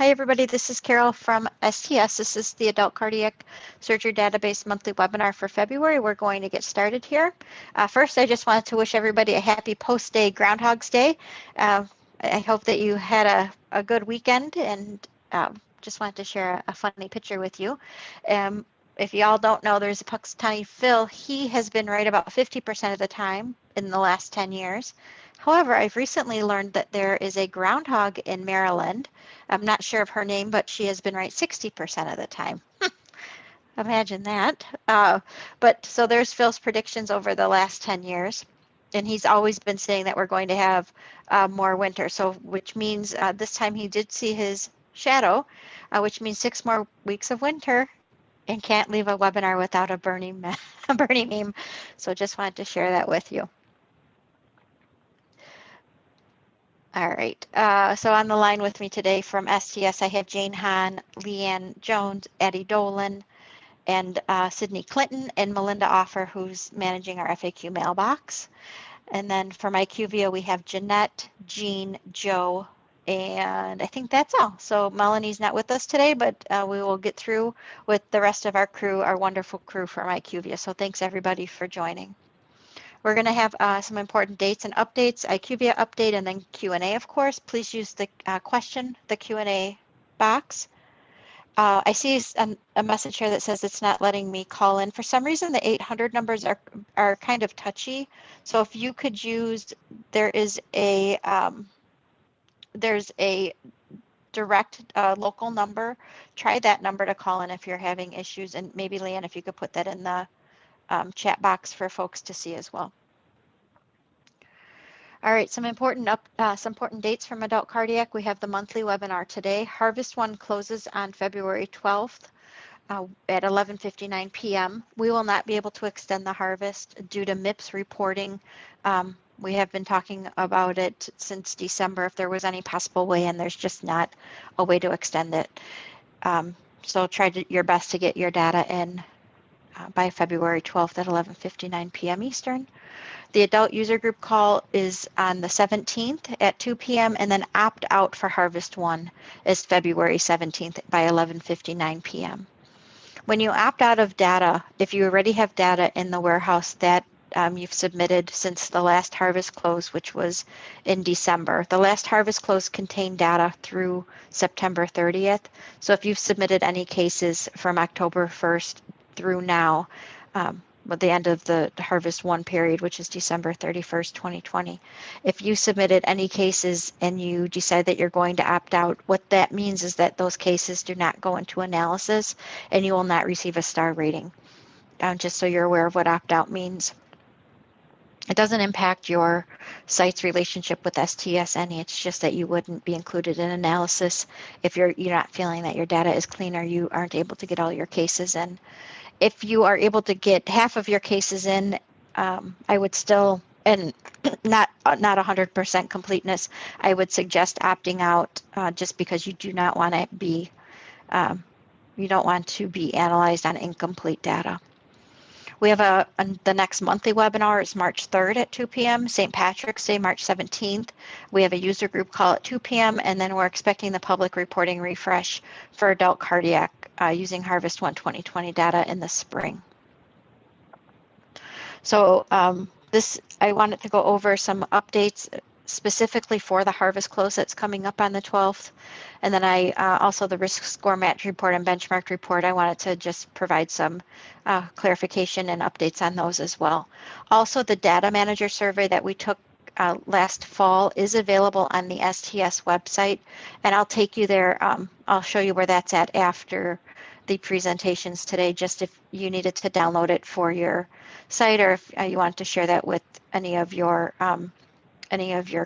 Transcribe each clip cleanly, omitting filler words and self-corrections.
Hi everybody, this is Carol from STS. This is the Adult Cardiac Surgery Database monthly webinar for February. We're going to get started here. First, I just wanted to wish everybody a happy post-day Groundhog's Day. I hope that you had a good weekend, and just wanted to share a funny picture with you. If you all don't know, there's a Puxatawny Phil. He has been right about 50% of the time in the last 10 years. However, I've recently learned that there is a groundhog in Maryland. I'm not sure of her name, but she has been right 60% of the time. Imagine that. But so there's Phil's predictions over the last 10 years. And he's always been saying that we're going to have more winter. So which means this time he did see his shadow, which means 6 more weeks of winter, and can't leave a webinar without a Bernie meme. So just wanted to share that with you. All right, so on the line with me today from STS, I have Jane Hahn, Leanne Jones, Addie Dolan, and Sydney Clinton, and Melinda Offer, who's managing our FAQ mailbox. And then from IQVIA, we have Jeanette, Jean, Joe, and I think that's all. So Melanie's not with us today, but we will get through with the rest of our crew, our wonderful crew from IQVIA. So thanks everybody for joining. We're going to have some important dates and updates, IQVIA update, and then Q&A, of course. Please use the the Q&A box. I see a message here that says it's not letting me call in. For some reason, the 800 numbers are kind of touchy. So if you could use, there's a direct local number. Try that number to call in if you're having issues. And maybe, Leanne, if you could put that in the chat box for folks to see as well. All right, some important dates from Adult Cardiac. We have the monthly webinar today. Harvest 1 closes on February 12th at 11:59 p.m. We will not be able to extend the harvest due to MIPS reporting. We have been talking about it since December if there was any possible way, and there's just not a way to extend it. So try your best to get your data in by February 12th at 11:59 p.m. Eastern. The adult user group call is on the 17th at 2 p.m. and then opt out for Harvest 1 is February 17th by 11:59 p.m. When you opt out of data, if you already have data in the warehouse that you've submitted since the last harvest close, which was in December, the last harvest close contained data through September 30th. So if you've submitted any cases from October 1st through now, at the end of the Harvest 1 period, which is December 31st, 2020. If you submitted any cases and you decide that you're going to opt out, what that means is that those cases do not go into analysis and you will not receive a star rating. Just so you're aware of what opt-out means. It doesn't impact your site's relationship with STS any. It's just that you wouldn't be included in analysis if you're not feeling that your data is clean or you aren't able to get all your cases in. If you are able to get half of your cases in, I would still, and not 100% completeness, I would suggest opting out just because you do not want to be, you don't want to be analyzed on incomplete data. We have the next monthly webinar is March 3rd at 2 p.m., St. Patrick's Day, March 17th. We have a user group call at 2 p.m., and then we're expecting the public reporting refresh for adult cardiac using Harvest 1 2020 data in the spring. So I wanted to go over some updates specifically for the harvest close that's coming up on the 12th. And then I also the risk score match report and benchmark report, I wanted to just provide some clarification and updates on those as well. Also, the data manager survey that we took last fall is available on the STS website, and I'll take you there. I'll show you where that's at after the presentations today, just if you needed to download it for your site or if you want to share that with any of your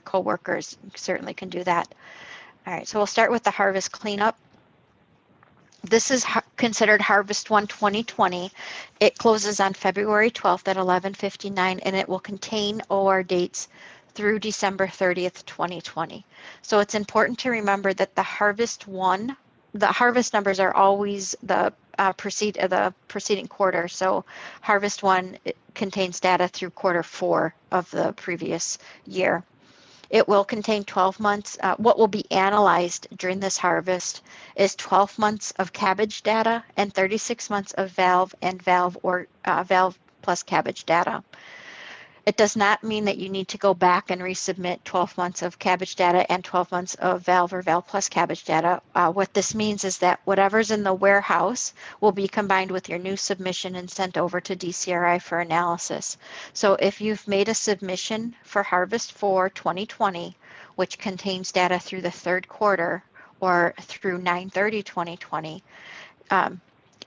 coworkers, you certainly can do that. All right, so we'll start with the harvest cleanup. This is considered Harvest 1 2020. It closes on February 12th at 11:59, and it will contain OR dates through December 30th, 2020. So it's important to remember that the Harvest numbers are always the preceding quarter. So Harvest 1 contains data through quarter 4 of the previous year. It will contain 12 months. What will be analyzed during this harvest is 12 months of cabbage data and 36 months of valve and valve or valve plus cabbage data. It does not mean that you need to go back and resubmit 12 months of cabbage data and 12 months of valve or valve plus cabbage data. What this means is that whatever's in the warehouse will be combined with your new submission and sent over to DCRI for analysis. So if you've made a submission for Harvest 4 2020, which contains data through the third quarter or through 9/30/2020,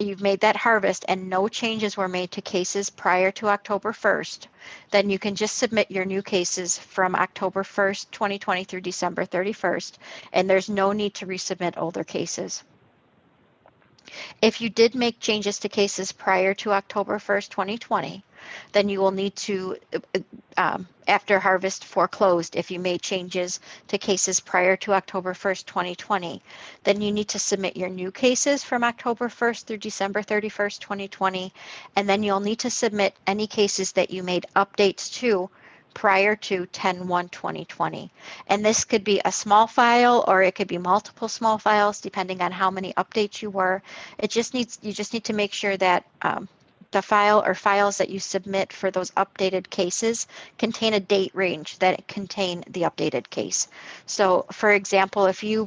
you've made that harvest and no changes were made to cases prior to October 1st, then you can just submit your new cases from October 1st, 2020 through December 31st, and there's no need to resubmit older cases. If you did make changes to cases prior to October 1st, 2020, then you will need to, after Harvest 4 closed, if you made changes to cases prior to October 1st, 2020, then you need to submit your new cases from October 1st through December 31st, 2020, and then you'll need to submit any cases that you made updates to prior to 10/1/2020. And this could be a small file or it could be multiple small files depending on how many updates you were. You just need to make sure that the file or files that you submit for those updated cases contain a date range that contain the updated case. So for example, if you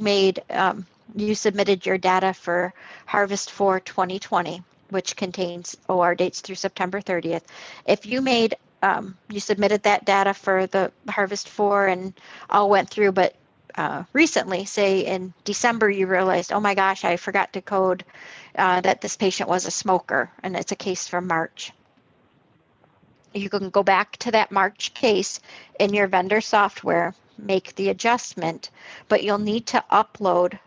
you submitted your data for Harvest 4 2020, which contains OR dates through September 30th, if you submitted that data for the Harvest 4 and all went through, but recently, say in December, you realized, oh my gosh, I forgot to code that this patient was a smoker, and it's a case from March. You can go back to that March case in your vendor software, make the adjustment, but you'll need to upload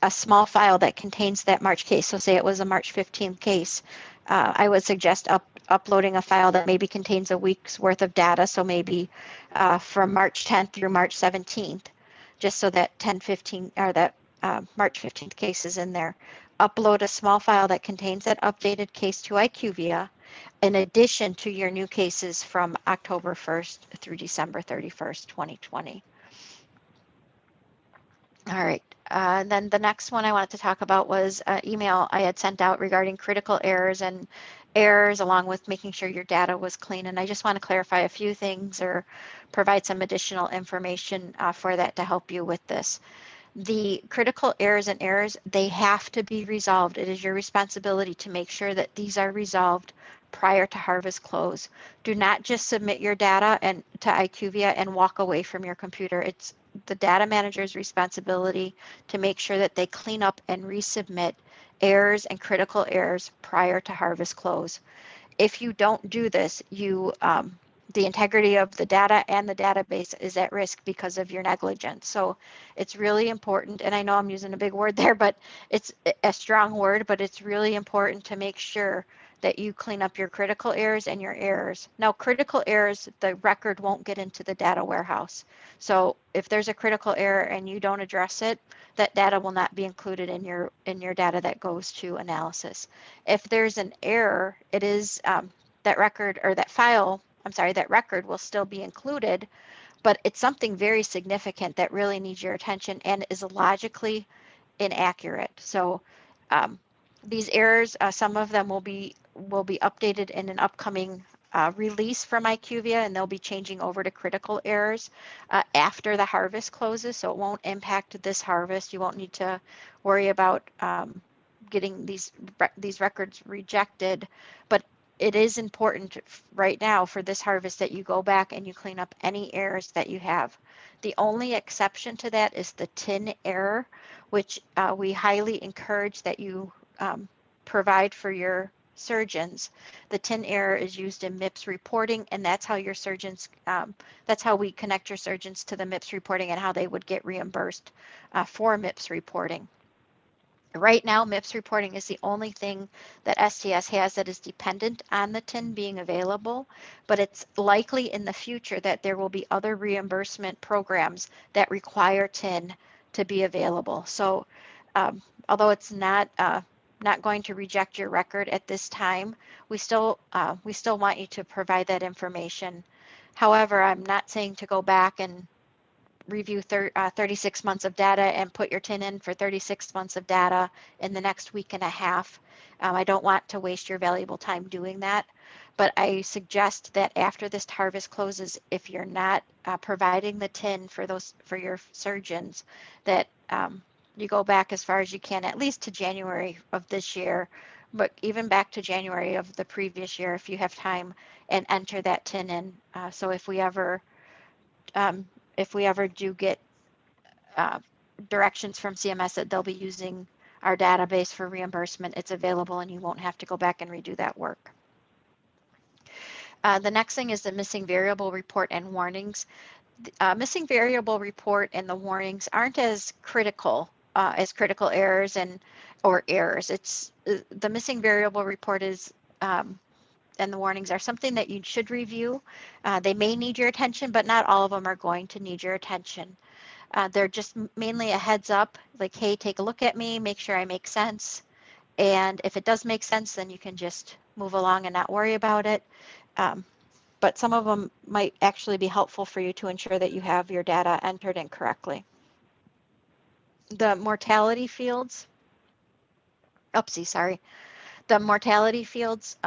a small file that contains that March case. So say it was a March 15th case. I would suggest uploading a file that maybe contains a week's worth of data. So maybe from March 10th through March 17th, just so that 10/15 or that March 15th case is in there. Upload a small file that contains that updated case to IQVIA in addition to your new cases from October 1st through December 31st, 2020. All right. And then the next one I wanted to talk about was an email I had sent out regarding critical errors and errors along with making sure your data was clean. And I just want to clarify a few things or provide some additional information for that to help you with this. The critical errors, they have to be resolved. It is your responsibility to make sure that these are resolved prior to harvest close. Do not just submit your data and to IQVIA and walk away from your computer. It's the data manager's responsibility to make sure that they clean up and resubmit errors and critical errors prior to harvest close. If you don't do this, the integrity of the data and the database is at risk because of your negligence. So it's really important, and I know I'm using a big word there, but it's a strong word, but it's really important to make sure that you clean up your critical errors and your errors. Now, critical errors, the record won't get into the data warehouse. So if there's a critical error and you don't address it, that data will not be included in your data that goes to analysis. If there's an error, it is that record or that file, that record will still be included, but it's something very significant that really needs your attention and is logically inaccurate. So these errors, some of them will be updated in an upcoming release from IQVIA, and they'll be changing over to critical errors after the harvest closes, so it won't impact this harvest. You won't need to worry about getting these records rejected, but it is important right now for this harvest that you go back and you clean up any errors that you have. The only exception to that is the TIN error, which we highly encourage that you provide for your surgeons. The TIN error is used in MIPS reporting, and that's how your surgeons, that's how we connect your surgeons to the MIPS reporting and how they would get reimbursed for MIPS reporting. Right now, MIPS reporting is the only thing that STS has that is dependent on the TIN being available, but it's likely in the future that there will be other reimbursement programs that require TIN to be available. So although it's not going to reject your record at this time, we still want you to provide that information. However, I'm not saying to go back and review 36 months of data and put your tin in for 36 months of data in the next week and a half. I don't want to waste your valuable time doing that, but I suggest that after this harvest closes, if you're not providing the tin for your surgeons, that you go back as far as you can, at least to January of this year, but even back to January of the previous year if you have time, and enter that tin in. So if we ever do get uh, directions from CMS that they'll be using our database for reimbursement, it's available and you won't have to go back and redo that work. The next thing is the missing variable report and warnings. Missing variable report and the warnings aren't as critical errors or errors. It's the missing variable report is and the warnings are something that you should review. They may need your attention, but not all of them are going to need your attention. They're just mainly a heads up, like, hey, take a look at me, make sure I make sense. And if it does make sense, then you can just move along and not worry about it. But some of them might actually be helpful for you to ensure that you have your data entered in correctly. The mortality fields, the mortality fields,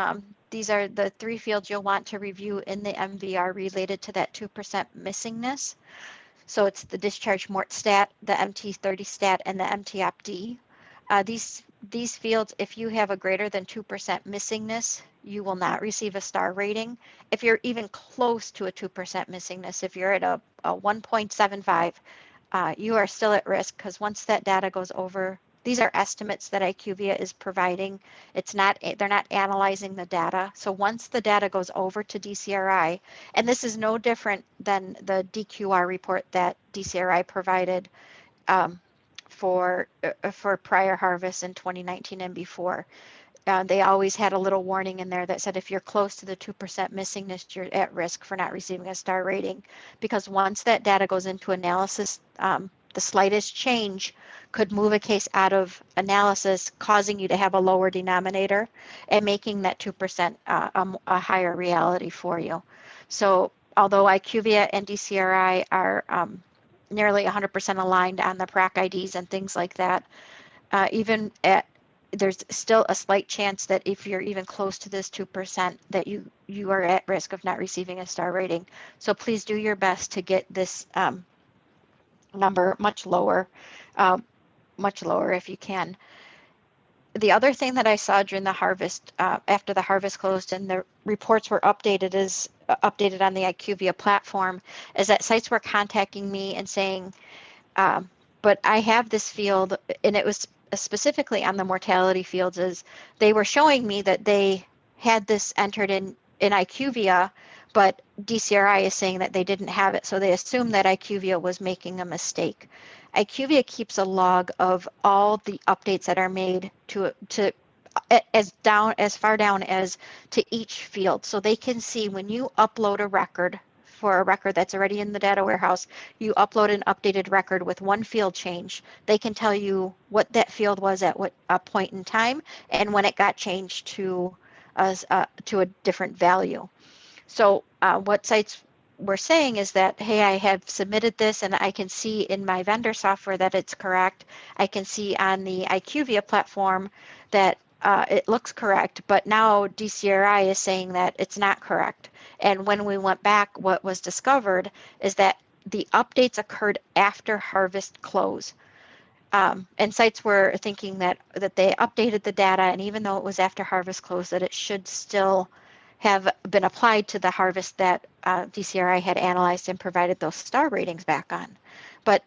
these are the 3 fields you'll want to review in the MVR related to that 2% missingness. So it's the discharge mort stat, the MT30 stat, and the MTOP-D. These fields, if you have a greater than 2% missingness, you will not receive a star rating. If you're even close to a 2% missingness, if you're at a 1.75, you are still at risk, because once that data goes over, these are estimates that IQVIA is providing. They're not analyzing the data. So once the data goes over to DCRI, and this is no different than the DQR report that DCRI provided for prior harvests in 2019 and before. They always had a little warning in there that said if you're close to the 2% missingness, you're at risk for not receiving a star rating, because once that data goes into analysis, the slightest change could move a case out of analysis, causing you to have a lower denominator and making that 2% a higher reality for you. So although IQVIA and DCRI are nearly 100% aligned on the PRAC IDs and things like that, there's still a slight chance that if you're even close to this 2%, that you are at risk of not receiving a star rating. So please do your best to get this number much lower if you can. The other thing that I saw during the harvest, after the harvest closed and the reports were updated on the IQVIA platform, is that sites were contacting me and saying, but I have this field, and it was specifically on the mortality fields, is they were showing me that they had this entered in IQVIA, but DCRI is saying that they didn't have it, so they assumed that IQVIA was making a mistake. IQVIA keeps a log of all the updates that are made to as far down as to each field, so they can see when you upload a record for a record that's already in the data warehouse, you upload an updated record with one field change, they can tell you what that field was at what a point in time and when it got changed to a different value. So what sites were saying is that, hey, I have submitted this and I can see in my vendor software that it's correct. I can see on the IQVIA platform that it looks correct, but now DCRI is saying that it's not correct. And when we went back, what was discovered is that the updates occurred after harvest close. And sites were thinking that they updated the data, and even though it was after harvest close, that it should still have been applied to the harvest that DCRI had analyzed and provided those star ratings back on. But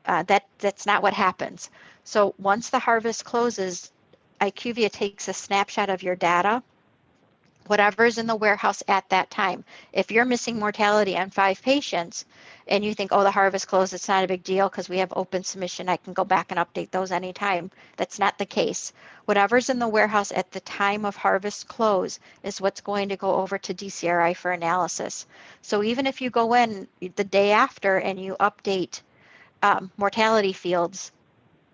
that's not what happens. So once the harvest closes, IQVIA takes a snapshot of your data, whatever's in the warehouse at that time. If you're missing mortality on 5 patients and you think, oh, the harvest closed, it's not a big deal because we have open submission, I can go back and update those anytime. That's not the case. Whatever's in the warehouse at the time of harvest close is what's going to go over to DCRI for analysis. So even if you go in the day after and you update mortality fields,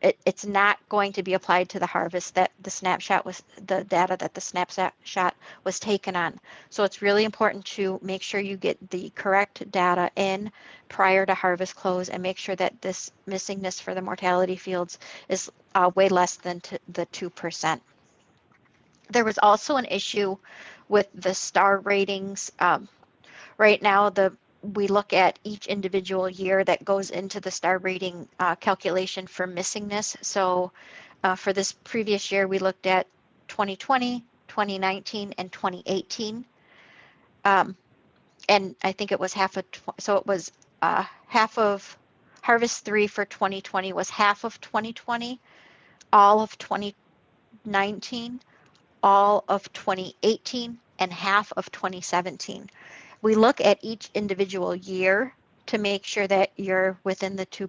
it's not going to be applied to the harvest that the snapshot was, the data that the snapshot was taken on. So it's really important to make sure you get the correct data in prior to harvest close and make sure that this missingness for the mortality fields is way less than the 2%. There was also an issue with the star ratings. Right now, we look at each individual year that goes into the star rating calculation for missingness. So for this previous year, we looked at 2020, 2019, and 2018. And I think it was so it was half of Harvest 3 for 2020 was half of 2020, all of 2019, all of 2018, and half of 2017. We look at each individual year to make sure that you're within the 2%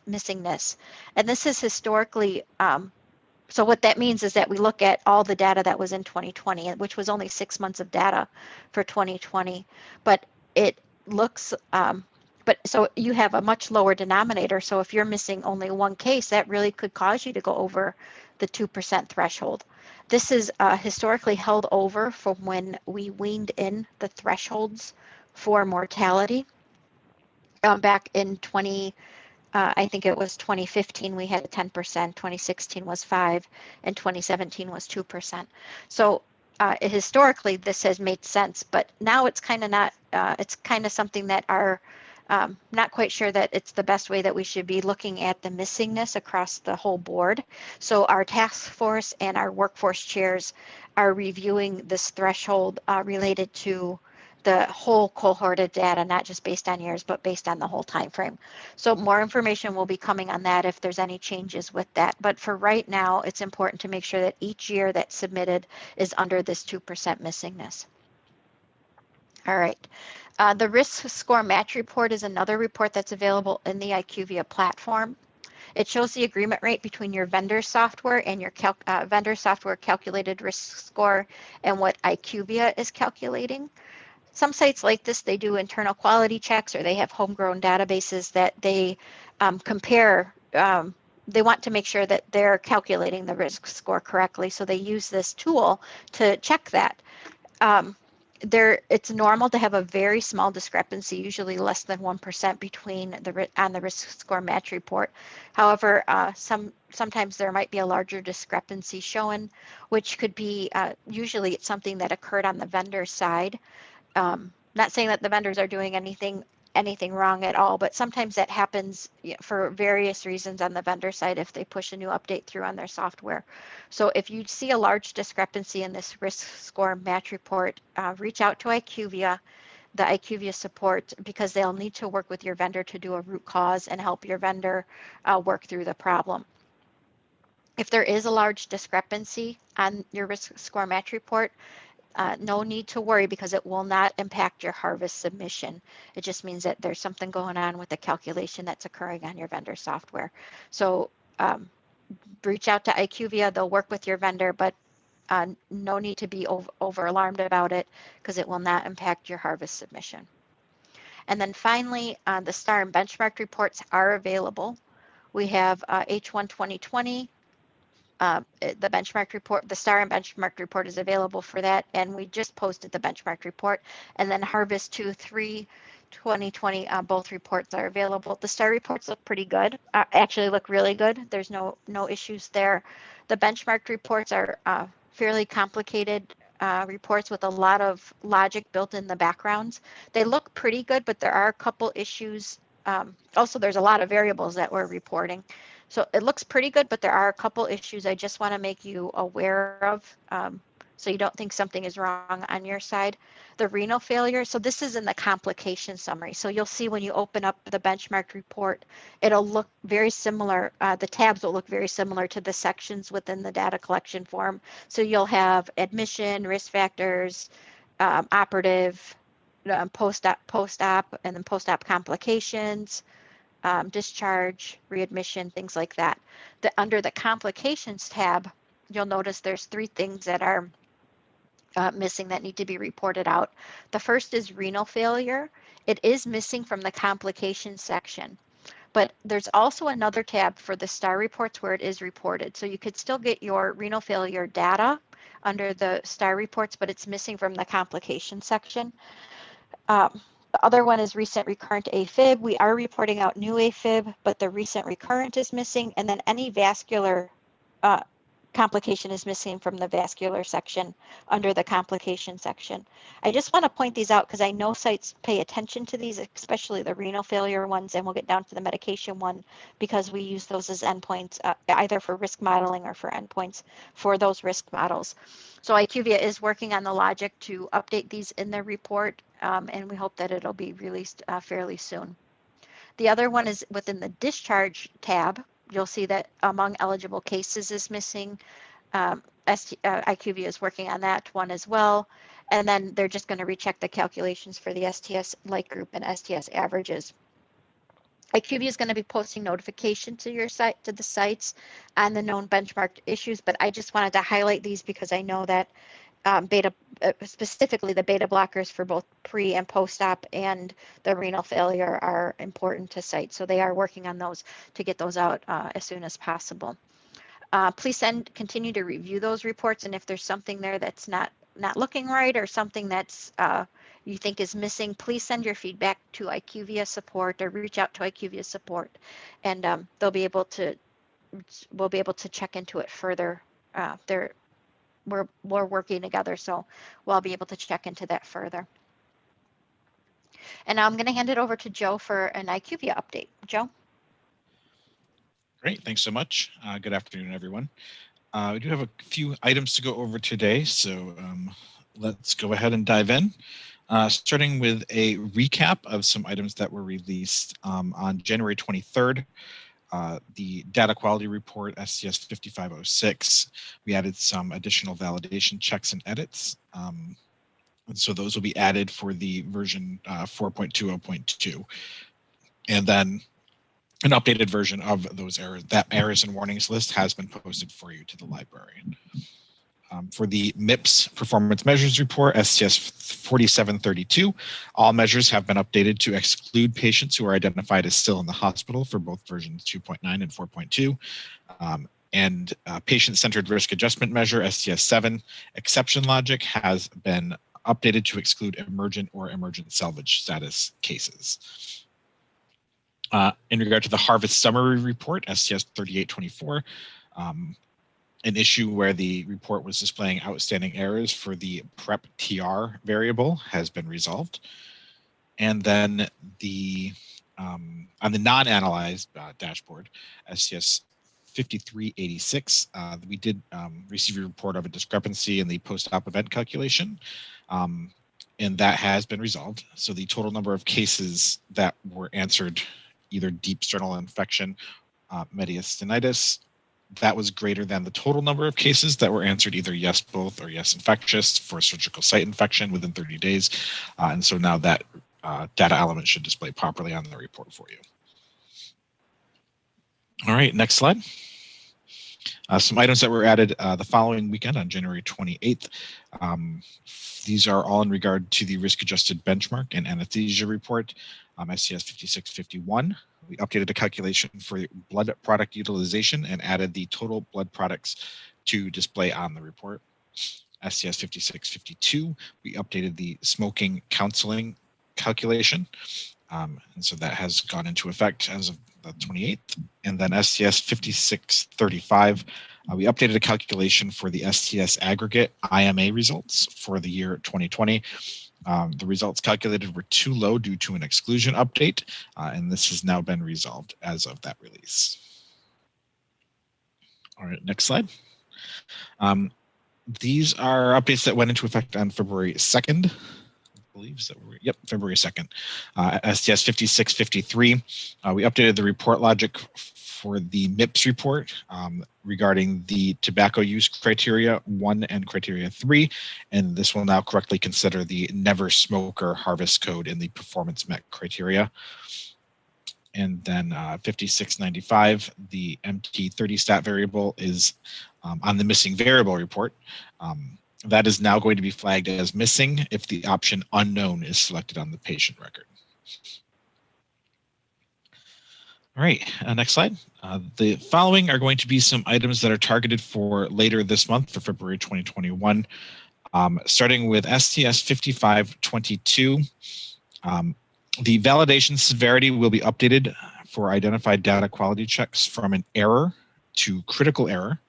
missingness. And this is historically, so what that means is that we look at all the data that was in 2020, which was only 6 months of data for 2020, but it looks, but so you have a much lower denominator. So if you're missing only one case, that really could cause you to go over the 2% threshold. This is historically held over from when we weaned in the thresholds for mortality back in I think it was 2015 we had 10%, 2016 was 5%, and 2017 was 2%. So historically this has made sense, but now it's kind of not, it's kind of something that are not quite sure that it's the best way that we should be looking at the missingness across the whole board. So our task force and our workforce chairs are reviewing this threshold related to the whole cohort of data, not just based on years, but based on the whole time frame. So more information will be coming on that if there's any changes with that. But for right now, it's important to make sure that each year that's submitted is under this 2% missingness. All right. The risk score match report is another report that's available in the IQVIA platform. It shows the agreement rate between your vendor software and your vendor software calculated risk score and what IQVIA is calculating. Some sites like this, they do internal quality checks or they have homegrown databases that they compare. They want to make sure that they're calculating the risk score correctly. So they use this tool to check that. It's normal to have a very small discrepancy, usually less than 1% between on the risk score match report. However, sometimes there might be a larger discrepancy shown, which could be usually it's something that occurred on the vendor side. Not saying that the vendors are doing anything wrong at all, but sometimes that happens for various reasons on the vendor side if they push a new update through on their software. So if you see a large discrepancy in this risk score match report, reach out to IQVIA, the IQVIA support, because they'll need to work with your vendor to do a root cause and help your vendor work through the problem. If there is a large discrepancy on your risk score match report, no need to worry because it will not impact your harvest submission. It just means that there's something going on with the calculation that's occurring on your vendor software. So reach out to IQVIA, they'll work with your vendor, but no need to be over alarmed about it because it will not impact your harvest submission. And then finally, the STAR and benchmark reports are available. We have H1 2020, the benchmark report, the STAR and benchmark report is available for that, and we just posted the benchmark report. And then Harvest 2-3 2020, both reports are available. The STAR reports look pretty good, actually look really good. There's no issues there. The benchmark reports are fairly complicated reports with a lot of logic built in the backgrounds. They look pretty good, but there are a couple issues. Also, there's a lot of variables that we're reporting. So it looks pretty good, but there are a couple issues I just want to make you aware of so you don't think something is wrong on your side. The renal failure, so this is in the complication summary. So you'll see when you open up the benchmark report, it'll look very similar. The tabs will look very similar to the sections within the data collection form. So you'll have admission, risk factors, operative, post-op, and then post-op complications, discharge, readmission, things like that. Under the complications tab, you'll notice there's 3 things that are missing that need to be reported out. The first is renal failure. It is missing from the complications section. But there's also another tab for the STAR reports where it is reported. So you could still get your renal failure data under the STAR reports, but it's missing from the complication section. The other one is recent recurrent AFib. We are reporting out new AFib, but the recent recurrent is missing. And then any vascular complication is missing from the vascular section under the complication section. I just want to point these out because I know sites pay attention to these, especially the renal failure ones, and we'll get down to the medication one because we use those as endpoints, either for risk modeling or for endpoints for those risk models. So IQVIA is working on the logic to update these in their report, and we hope that it'll be released fairly soon. The other one is within the discharge tab. You'll see that among eligible cases is missing. IQVIA is working on that one as well. And then they're just going to recheck the calculations for the STS light group and STS averages. IQVIA is going to be posting notification to your site, to the sites on the known benchmark issues, but I just wanted to highlight these because I know that specifically the beta blockers for both pre and post-op and the renal failure are important to sites. So they are working on those to get those out as soon as possible. Please continue to review those reports, and if there's something there that's not looking right or something that's you think is missing, please send your feedback to IQVIA support or reach out to IQVIA support, and we'll be able to check into it further. We're working together, so we'll be able to check into that further. And now I'm going to hand it over to Joe for an IQVIA update. Joe? Great, thanks so much. Good afternoon, everyone. We do have a few items to go over today, so let's go ahead and dive in. Starting with a recap of some items that were released on January 23rd. The data quality report, STS 5506, we added some additional validation checks and edits. And so those will be added for the version 4.20.2. And then an updated version of those errors, that errors and warnings list has been posted for you to the library. For the MIPS performance measures report, STS 4732, all measures have been updated to exclude patients who are identified as still in the hospital for both versions 2.9 and 4.2. And patient-centered risk adjustment measure, STS 7, exception logic has been updated to exclude emergent or emergent salvage status cases. In regard to the harvest summary report, STS 3824, an issue where the report was displaying outstanding errors for the Preop TR variable has been resolved. And then the on the non-analyzed dashboard, STS 5386, we did receive a report of a discrepancy in the post-op event calculation, and that has been resolved. So the total number of cases that were answered, either deep sternal infection, mediastinitis, that was greater than the total number of cases that were answered either yes both or yes infectious for surgical site infection within 30 days. And so now that data element should display properly on the report for you. All right, next slide. Some items that were added the following weekend on January 28th. These are all in regard to the risk-adjusted benchmark and anesthesia report, STS 5651. We updated the calculation for blood product utilization and added the total blood products to display on the report. STS 5652, we updated the smoking counseling calculation. And so that has gone into effect as of the 28th. And then STS 5635, we updated a calculation for the STS aggregate IMA results for the year 2020. The results calculated were too low due to an exclusion update, and this has now been resolved as of that release. All right, next slide. These are updates that went into effect on February 2nd. February 2nd. STS 5653, we updated the report logic for the MIPS report regarding the tobacco use criteria 1 and criteria 3, and this will now correctly consider the never smoker harvest code in the performance MET criteria. And then 5695, the MT30 stat variable is on the missing variable report. That is now going to be flagged as missing if the option unknown is selected on the patient record. All right, next slide. The following are going to be some items that are targeted for later this month for February 2021. Starting with STS 5522. The validation severity will be updated for identified data quality checks from an error to critical error,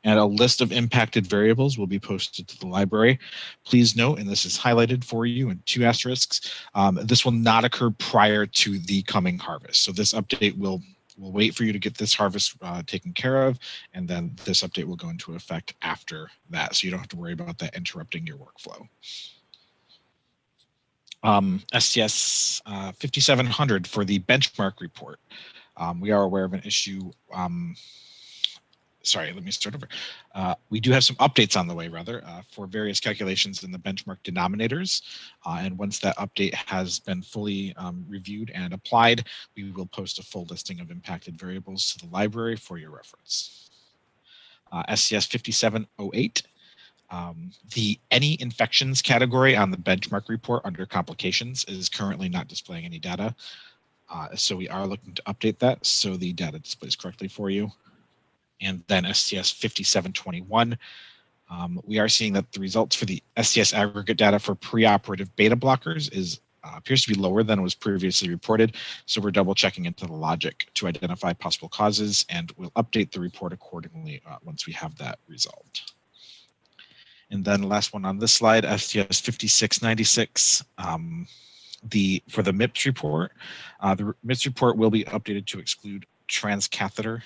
and a list of impacted variables will be posted to the library. Please note, and this is highlighted for you in 2 asterisks, this will not occur prior to the coming harvest. So this update will wait for you to get this harvest taken care of, and then this update will go into effect after that. So you don't have to worry about that interrupting your workflow. STS 5700 for the benchmark report. We are aware of an issue. Sorry, let me start over. We do have some updates on the way, rather, for various calculations in the benchmark denominators. And once that update has been fully reviewed and applied, we will post a full listing of impacted variables to the library for your reference. SCS 5708. The any infections category on the benchmark report under complications is currently not displaying any data. So we are looking to update that so the data displays correctly for you. And then STS 5721. We are seeing that the results for the STS aggregate data for preoperative beta blockers appears to be lower than was previously reported. So we're double checking into the logic to identify possible causes, and we'll update the report accordingly once we have that resolved. And then the last one on this slide, STS 5696. For the MIPS report, the MIPS report will be updated to exclude transcatheter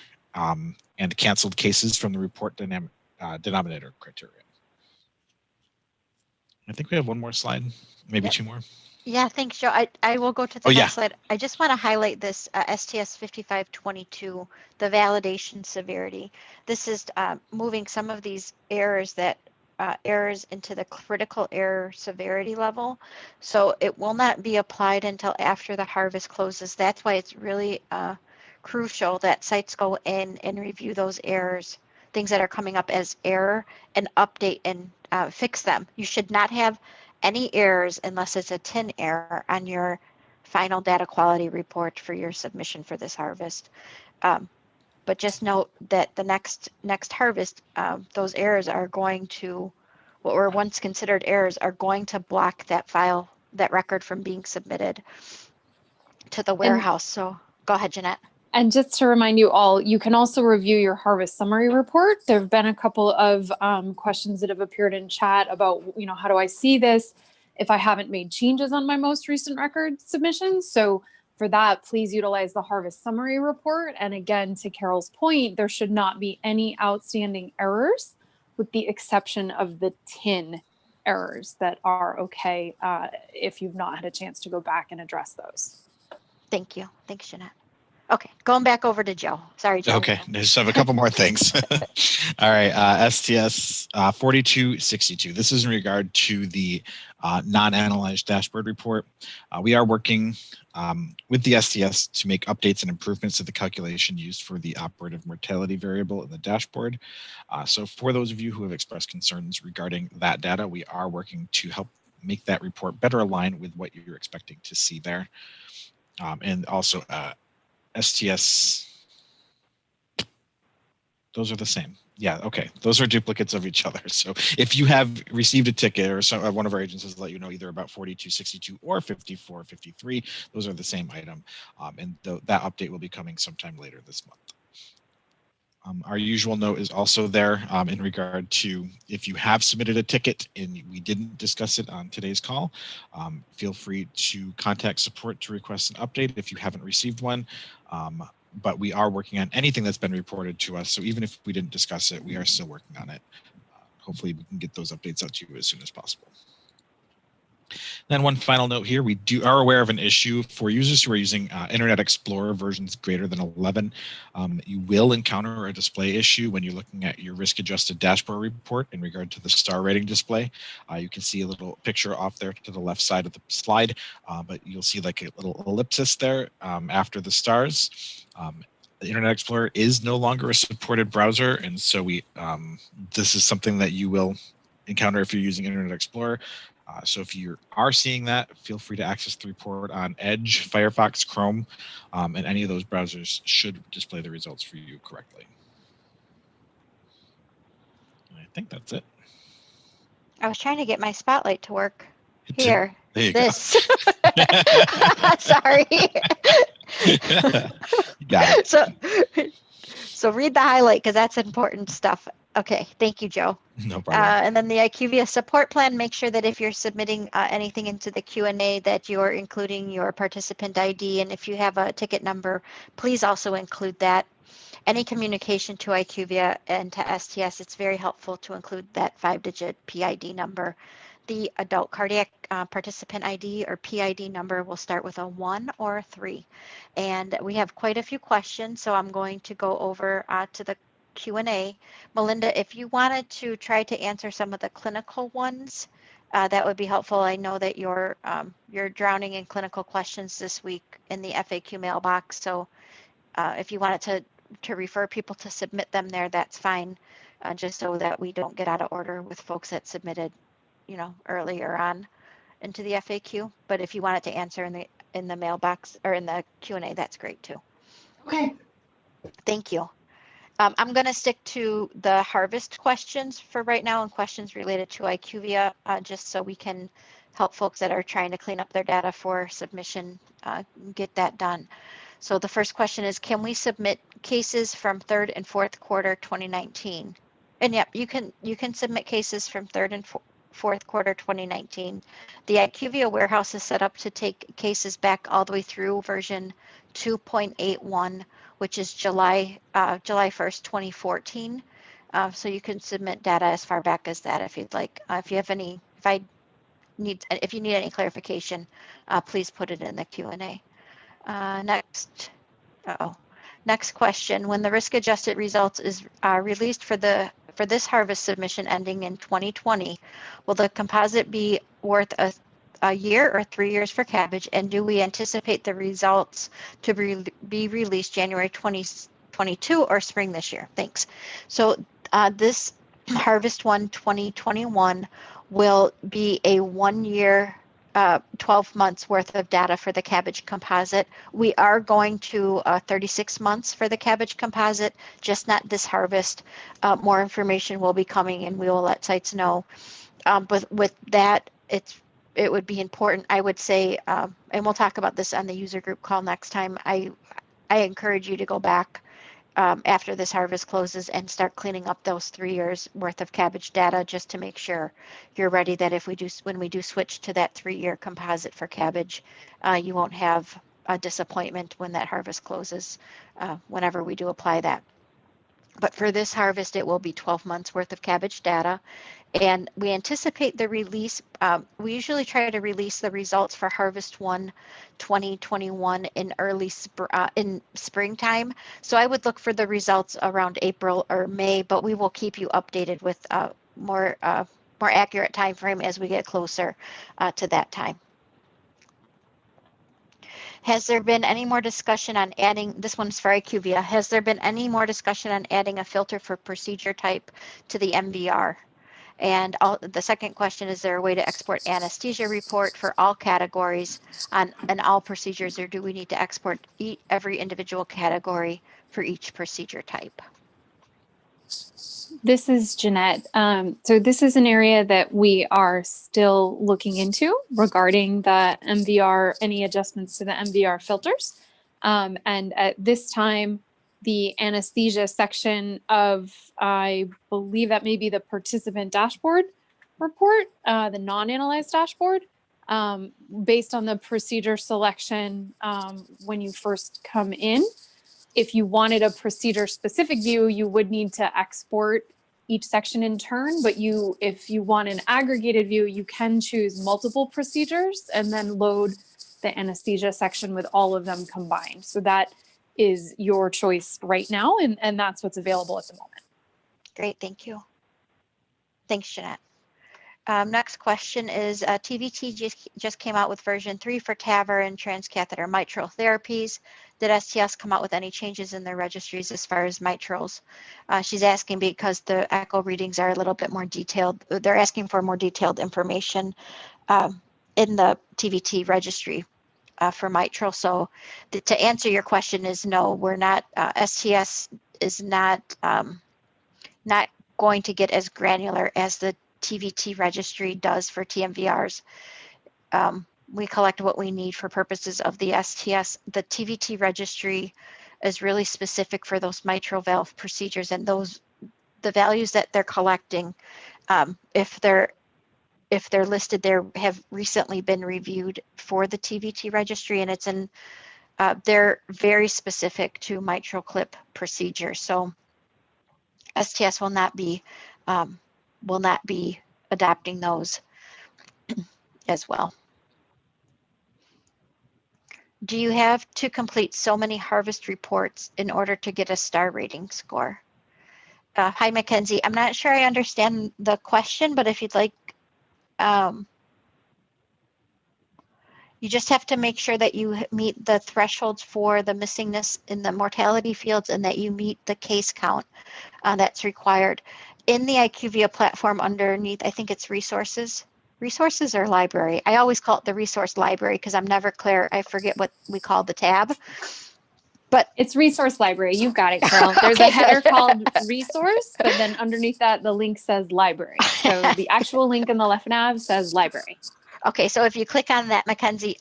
and canceled cases from the report denominator criteria. I think we have one more slide, maybe Yep. 2 more. Yeah, thanks, Joe. I will go to the next slide. I just want to highlight this STS 5522, the validation severity. This is moving some of these errors into the critical error severity level. So it will not be applied until after the harvest closes. That's why it's really crucial that sites go in and review those errors, things that are coming up as error, and update and fix them. You should not have any errors unless it's a TIN error on your final data quality report for your submission for this harvest. But just note that the next harvest, those errors are going to, what were once considered errors, are going to block that file, that record from being submitted to the warehouse. So go ahead, Jeanette. And just to remind you all, you can also review your harvest summary report. There have been a couple of questions that have appeared in chat about, how do I see this if I haven't made changes on my most recent record submissions? So for that, please utilize the harvest summary report. And again, to Carol's point, there should not be any outstanding errors with the exception of the TIN errors that are okay if you've not had a chance to go back and address those. Thank you. Thanks, Jeanette. Okay, going back over to Joe. Sorry, Joe. Okay, I just have a couple more things. All right, STS 4262. This is in regard to the non-analyzed dashboard report. We are working with the STS to make updates and improvements to the calculation used for the operative mortality variable in the dashboard. So for those of you who have expressed concerns regarding that data, we are working to help make that report better aligned with what you're expecting to see there. And also STS, those are the same. Yeah, okay. Those are duplicates of each other. So if you have received a ticket or one of our agents has let you know either about 4262 or 5453, those are the same item. And that update will be coming sometime later this month. Our usual note is also there in regard to if you have submitted a ticket and we didn't discuss it on today's call, feel free to contact support to request an update if you haven't received one. But we are working on anything that's been reported to us. So even if we didn't discuss it, we are still working on it. Hopefully we can get those updates out to you as soon as possible. Then one final note here, we are aware of an issue for users who are using Internet Explorer versions greater than 11. You will encounter a display issue when you're looking at your risk-adjusted dashboard report in regard to the star rating display. You can see a little picture off there to the left side of the slide, but you'll see like a little ellipsis there after the stars. The Internet Explorer is no longer a supported browser, and so this is something that you will encounter if you're using Internet Explorer. So if you are seeing that, feel free to access the report on Edge, Firefox, Chrome, and any of those browsers should display the results for you correctly. And I think that's it. I was trying to get my spotlight to work. It did. Here, There you this. go. Sorry. You got it. So read the highlight because that's important stuff. Okay, thank you, Joe. No problem. And then the IQVIA support plan, make sure that if you're submitting anything into the Q&A that you're including your participant ID, and if you have a ticket number, please also include that. Any communication to IQVIA and to STS, it's very helpful to include that 5-digit PID number. The adult cardiac participant ID or PID number will start with a 1 or a 3. And we have quite a few questions, so I'm going to go over to the Q&A. Melinda, if you wanted to try to answer some of the clinical ones, that would be helpful. I know that you're drowning in clinical questions this week in the FAQ mailbox, so if you wanted to refer people to submit them there, that's fine, just so that we don't get out of order with folks that submitted, earlier on into the FAQ. But if you wanted to answer in the mailbox or in the Q&A, that's great too. Okay. Thank you. I'm going to stick to the harvest questions for right now and questions related to IQVIA, just so we can help folks that are trying to clean up their data for submission, get that done. So the first question is, can we submit cases from third and fourth quarter 2019? And yep, you can submit cases from third and fourth quarter 2019. The IQVIA warehouse is set up to take cases back all the way through version 2.81, which is July 1st, 2014. So you can submit data as far back as that if you'd like. If you need any clarification, please put it in the Q&A. Next question. When the risk-adjusted results is released for this harvest submission ending in 2020, will the composite be worth a year or 3 years for cabbage? And do we anticipate the results to be released January 2022 or spring this year? Thanks. So this Harvest 1 2021 will be a 1 year 12 months worth of data for the cabbage composite. We are going to 36 months for the cabbage composite, just not this harvest. More information will be coming and we will let sites know. But with that, it would be important, I would say, and we'll talk about this on the user group call next time. I encourage you to go back after this harvest closes and start cleaning up those 3 years worth of cabbage data, just to make sure you're ready that when we do switch to that 3-year composite for cabbage, you won't have a disappointment when that harvest closes, whenever we do apply that. But for this harvest, it will be 12 months worth of cabbage data. And we anticipate the release, we usually try to release the results for Harvest 1 2021 in in springtime. So I would look for the results around April or May, but we will keep you updated with more accurate time frame as we get closer to that time. Has there been any more discussion on adding, this one's for IQVIA, has there been any more discussion on adding a filter for procedure type to the MDR? And the second question, is there a way to export anesthesia report for all categories and all procedures, or do we need to export every individual category for each procedure type? This is Jeanette. So this is an area that we are still looking into regarding the MDR, any adjustments to the MDR filters. And at this time, the anesthesia section of, I believe that may be the participant dashboard report, the non-analyzed dashboard, based on the procedure selection when you first come in. If you wanted a procedure specific view, you would need to export each section in turn, but if you want an aggregated view, you can choose multiple procedures and then load the anesthesia section with all of them combined. So that is your choice right now, and that's what's available at the moment. Great, thank you. Thanks, Jeanette. Next question is, TVT just came out with version 3 for TAVR and transcatheter mitral therapies. Did STS come out with any changes in their registries as far as mitrals? She's asking because the echo readings are a little bit more detailed. They're asking for more detailed information in the TVT registry for mitral. So to answer your question is no, we're not, STS is not going to get as granular as the TVT registry does for TMVRs. We collect what we need for purposes of the STS. The TVT registry is really specific for those mitral valve procedures, and the values that they're collecting, if they're listed there, have recently been reviewed for the TVT registry, and it's in they're very specific to mitral clip procedures. So STS will not be adopting those as well. Do you have to complete so many harvest reports in order to get a star rating score? Hi, Mackenzie. I'm not sure I understand the question, but if you'd like, you just have to make sure that you meet the thresholds for the missingness in the mortality fields and that you meet the case count that's required. In the IQVIA platform underneath, I think it's resources or library. I always call it the resource library because I'm never clear. I forget what we call the tab. But it's resource library. You've got it, Carol. There's okay, a header good. called resource, but then underneath that, the link says library. So the actual link in the left nav says library. Okay, so if you click on that, Mackenzie,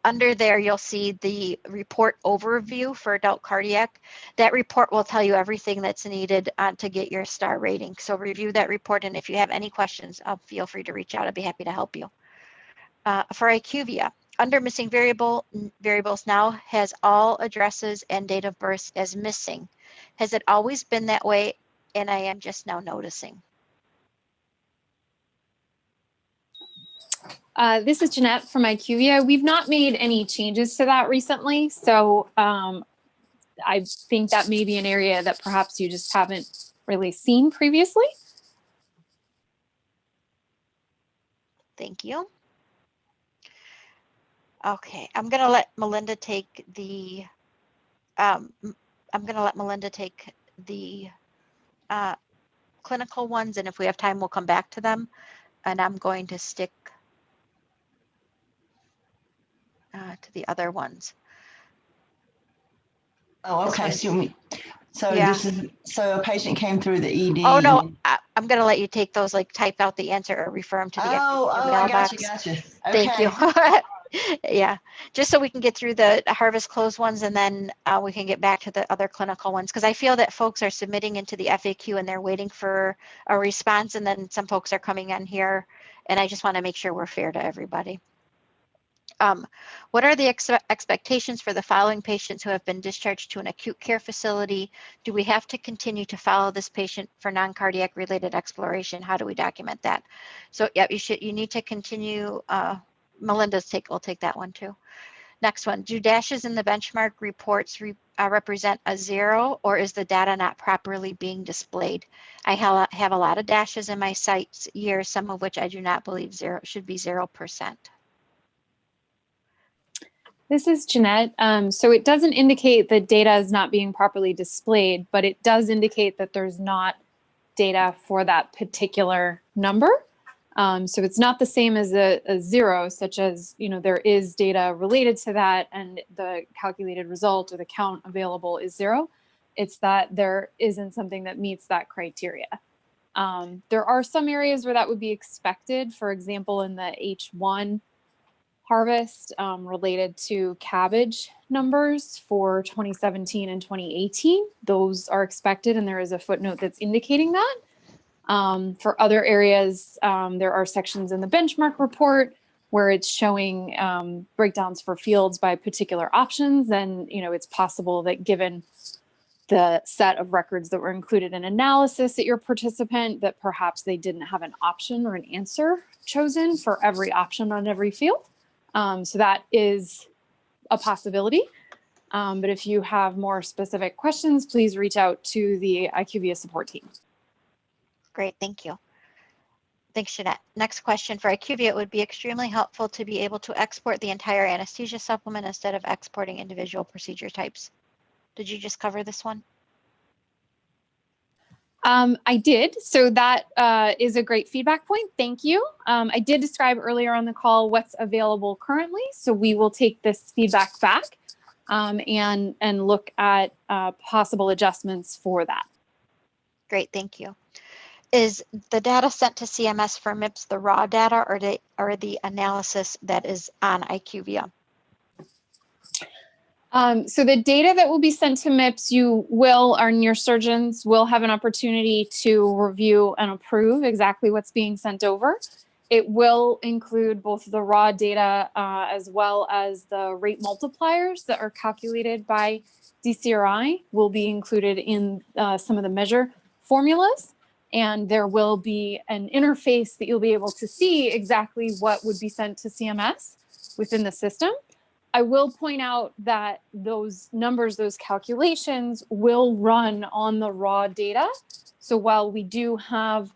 under there, you'll see the report overview for adult cardiac. That report will tell you everything that's needed to get your star rating. So review that report, and if you have any questions, feel free to reach out. I'd be happy to help you. For IQVIA, under missing variables now has all addresses and date of birth as missing. Has it always been that way? And I am just now noticing. This is Jeanette from IQVIA. We've not made any changes to that recently. So I think that may be an area that perhaps you just haven't really seen previously. Thank you. Okay, I'm gonna let Melinda take the clinical ones, and if we have time, we'll come back to them. And I'm going to stick to the other ones. Oh, This okay. one's- So Yeah. so a patient came through the ED. Oh no, I'm gonna let you take those, like type out the answer or refer them to the I mailbox. gotcha. Okay. Thank you. Yeah, just so we can get through the harvest closed ones, and then we can get back to the other clinical ones, because I feel that folks are submitting into the FAQ and they're waiting for a response, and then some folks are coming in here, and I just want to make sure we're fair to everybody. What are the expectations for the following patients who have been discharged to an acute care facility? Do we have to continue to follow this patient for non-cardiac related exploration? How do we document that? So yeah, you need to continue. Melinda's will take that one too. Next one, do dashes in the benchmark reports represent a 0, or is the data not properly being displayed? I have a lot of dashes in my site years, some of which I do not believe should be 0%. This is Jeanette. So it doesn't indicate that data is not being properly displayed, but it does indicate that there's not data for that particular number. So it's not the same as a 0, such as, there is data related to that and the calculated result or the count available is 0. It's that there isn't something that meets that criteria. There are some areas where that would be expected. For example, in the H1 harvest related to cabbage numbers for 2017 and 2018, those are expected, and there is a footnote that's indicating that. For other areas, there are sections in the benchmark report where it's showing breakdowns for fields by particular options. And, it's possible that given the set of records that were included in analysis at your participant, that perhaps they didn't have an option or an answer chosen for every option on every field. So that is a possibility. But if you have more specific questions, please reach out to the IQVIA support team. Great, thank you. Thanks, Jeanette. Next question for IQVIA. It would be extremely helpful to be able to export the entire anesthesia supplement instead of exporting individual procedure types. Did you just cover this one? I did. So that is a great feedback point. Thank you. I did describe earlier on the call what's available currently. So we will take this feedback back and look at possible adjustments for that. Great, thank you. Is the data sent to CMS for MIPS the raw data or the analysis that is on IQVIA? So the data that will be sent to MIPS, and your surgeons will have an opportunity to review and approve exactly what's being sent over. It will include both the raw data as well as the rate multipliers that are calculated by DCRI will be included in some of the measure formulas. And there will be an interface that you'll be able to see exactly what would be sent to CMS within the system. I will point out that those numbers, those calculations will run on the raw data. So while we do have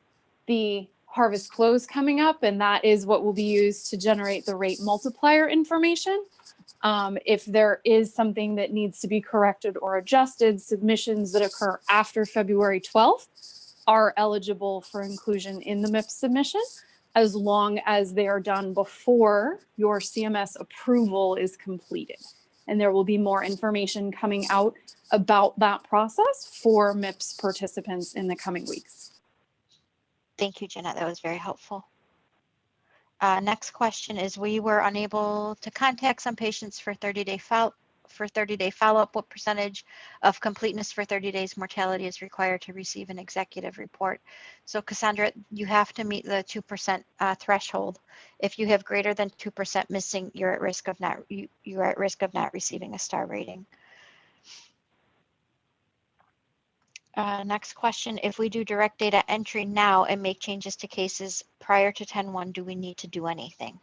the harvest close coming up, and that is what will be used to generate the rate multiplier information, if there is something that needs to be corrected or adjusted, submissions that occur after February 12th are eligible for inclusion in the MIPS submission, as long as they are done before your CMS approval is completed. And there will be more information coming out about that process for MIPS participants in the coming weeks. Thank you, Jeanette. That was very helpful. Next question is, we were unable to contact some patients for 30-day follow-up. What percentage of completeness for 30 days mortality is required to receive an executive report? So Cassandra, you have to meet the 2% threshold. If you have greater than 2% missing, you're at risk of not receiving a star rating. Next question, if we do direct data entry now and make changes to cases prior to 10/1, do we need to do anything?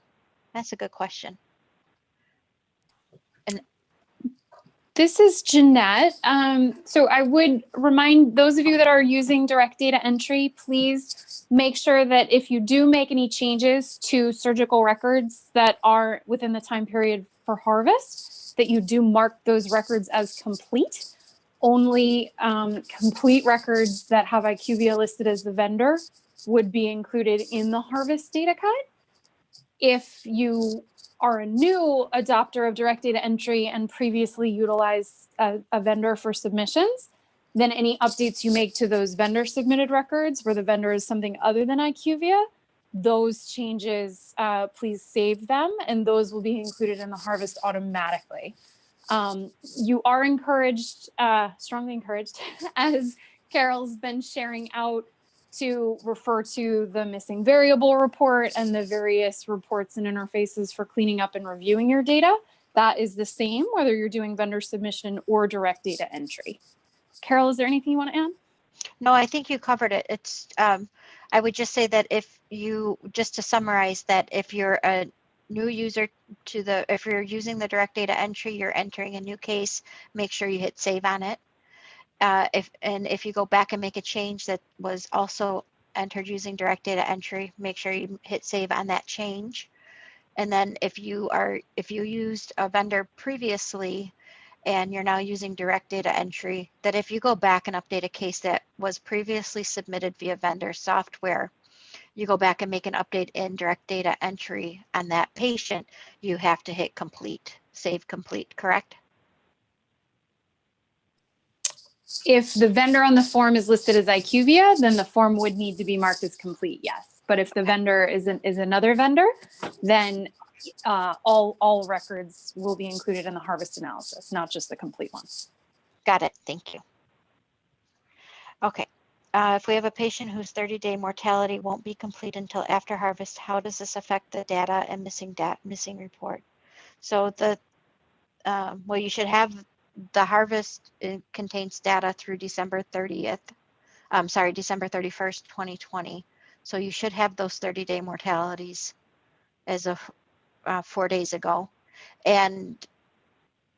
That's a good question. This is Jeanette. So I would remind those of you that are using direct data entry, please make sure that if you do make any changes to surgical records that are within the time period for harvest, that you do mark those records as complete. Only complete records that have IQVIA listed as the vendor would be included in the harvest data cut. If you are a new adopter of direct data entry and previously utilized a vendor for submissions, then any updates you make to those vendor submitted records where the vendor is something other than IQVIA, those changes, please save them, and those will be included in the harvest automatically. You are encouraged, strongly encouraged, as Carol's been sharing out, to refer to the missing variable report and the various reports and interfaces for cleaning up and reviewing your data. That is the same whether you're doing vendor submission or direct data entry. Carol, is there anything you want to add? No, I think you covered it. It's I would just say that just to summarize, that if you're a new user if you're using the direct data entry, you're entering a new case, make sure you hit save on it. If you go back and make a change that was also entered using direct data entry, make sure you hit save on that change. And then if you used a vendor previously and you're now using direct data entry, that if you go back and update a case that was previously submitted via vendor software, you go back and make an update in direct data entry on that patient, you have to hit complete, save complete, correct? If the vendor on the form is listed as IQVIA, then the form would need to be marked as complete, yes. But if the vendor is another vendor, then all records will be included in the harvest analysis, not just the complete ones. Got it. Thank you. Okay. If we have a patient whose 30-day mortality won't be complete until after harvest, how does this affect the data and missing report? So well, you should have the harvest. It contains data through December 31st, 2020. So you should have those 30-day mortalities as of 4 days ago. And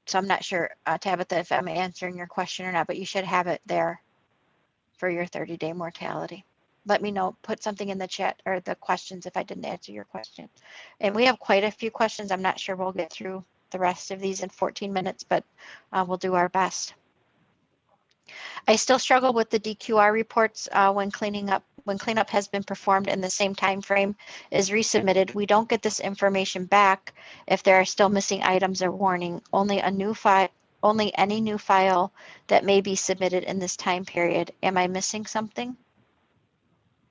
so I'm not sure, Tabitha, if I'm answering your question or not, but you should have it there for your 30-day mortality. Let me know, put something in the chat or the questions if I didn't answer your question. And we have quite a few questions. I'm not sure we'll get through the rest of these in 14 minutes, but we'll do our best. I still struggle with the DQR reports when cleanup has been performed in the same time frame is resubmitted. We don't get this information back if there are still missing items or warning. Only any new file that may be submitted in this time period. Am I missing something?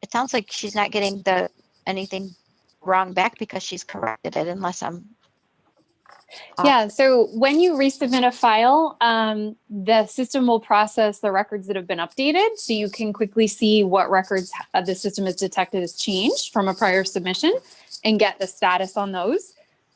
It sounds like she's not getting anything wrong back because she's corrected it, unless I'm off. Yeah, so when you resubmit a file, the system will process the records that have been updated, so you can quickly see what records the system has detected as changed from a prior submission and get the status on those.